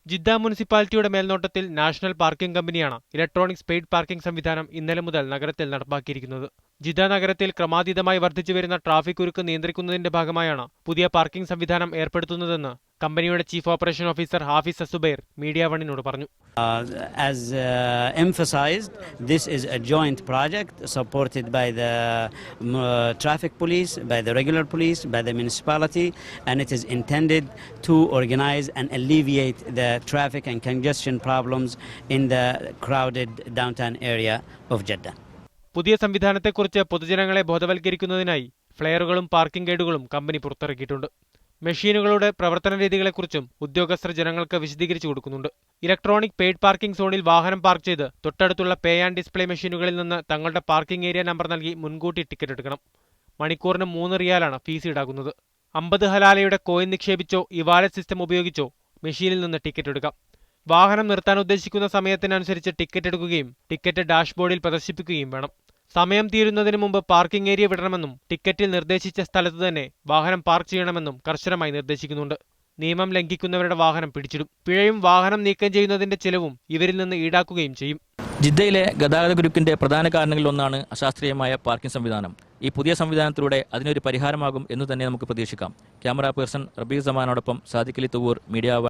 Jeddah മുനിസിപ്പാലിറ്റിയുടെ മേൽനോട്ടത്തിൽ national parking കമ്പനിയാണ് electronic paid parking സംവിധാനം ഇന്നലെ മുതൽ നഗരത്തിൽ നടപ്പാക്കിയിരിക്കുന്നത്. ജിദ്ദ നഗരത്തിൽ ക്രമാതീതമായി വർദ്ധിച്ചുവരുന്ന ട്രാഫിക് കുരുക്ക് നിയന്ത്രിക്കുന്നതിന്റെ ഭാഗമായാണ് പുതിയ പാർക്കിംഗ് സംവിധാനം ഏർപ്പെടുത്തുന്നതെന്ന് കമ്പനിയുടെ chief operation officer Hafiz Azubair media വണ്ണിനോട് പറഞ്ഞു. As emphasized, this is a joint project supported by the traffic police, by the regular police, by the municipality, and it is intended to organize and alleviate the traffic and congestion problems in the crowded downtown area of Jeddah. പുതിയ സംവിധാനത്തെക്കുറിച്ച് പൊതുജനങ്ങളെ ബോധവൽക്കരിക്കുന്നതിനായി ഫ്ലെയറുകളും parking ഗൈഡുകളും company പുറത്തിറക്കിയിട്ടുണ്ട്. മെഷീനുകളുടെ പ്രവർത്തന രീതികളെക്കുറിച്ചും ഉദ്യോഗസ്ഥർ ജനങ്ങൾക്ക് വിശദീകരിച്ചു കൊടുക്കുന്നുണ്ട്. Electronic paid parking സോണിൽ വാഹനം പാർക്ക് ചെയ്ത് തൊട്ടടുത്തുള്ള പേ ആൻഡ് ഡിസ്പ്ലേ മെഷീനുകളിൽ നിന്ന് തങ്ങളുടെ പാർക്കിംഗ് ഏരിയ നമ്പർ നൽകി മുൻകൂട്ടി ടിക്കറ്റ് എടുക്കണം. മണിക്കൂറിന് 3 റിയാലാണ് ഫീസ് ഈടാക്കുന്നത്. 50 ഹലാലയുടെ കോയിൻ നിക്ഷേപിച്ചോ ഇവാലറ്റ് സിസ്റ്റം ഉപയോഗിച്ചോ മെഷീനിൽ നിന്ന് ടിക്കറ്റ് എടുക്കാം. വാഹനം നിർത്താൻ ഉദ്ദേശിക്കുന്ന സമയത്തിനനുസരിച്ച് ടിക്കറ്റ് എടുക്കുകയും ടിക്കറ്റ് ഡാഷ്ബോർഡിൽ പ്രദർശിപ്പിക്കുകയും വേണം. സമയം തീരുന്നതിന് മുമ്പ് പാർക്കിംഗ് ഏരിയ വിടണമെന്നും ടിക്കറ്റിൽ നിർദ്ദേശിച്ച സ്ഥലത്ത് തന്നെ വാഹനം പാർക്ക് ചെയ്യണമെന്നും കർശനമായി നിർദ്ദേശിക്കുന്നുണ്ട്. നിയമം ലംഘിക്കുന്നവരുടെ വാഹനം പിടിച്ചിടും. പിഴയും വാഹനം നീക്കം ചെയ്യുന്നതിന്റെ ചെലവും ഇവരിൽ നിന്ന് ഈടാക്കുകയും ചെയ്യും. ജിദ്ദയിലെ ഗതാഗത കുരുക്കിന്റെ പ്രധാന കാരണങ്ങളിലൊന്നാണ് അശാസ്ത്രീയമായ പാർക്കിംഗ് സംവിധാനം. ഈ പുതിയ സംവിധാനത്തിലൂടെ അതിനൊരു പരിഹാരമാകും എന്ന് തന്നെ നമുക്ക് പ്രതീക്ഷിക്കാം. ക്യാമറ പേഴ്സൺ റബീഖ് സമാനോടൊപ്പം സാദിഖ് അലി തുവൂർ, മീഡിയ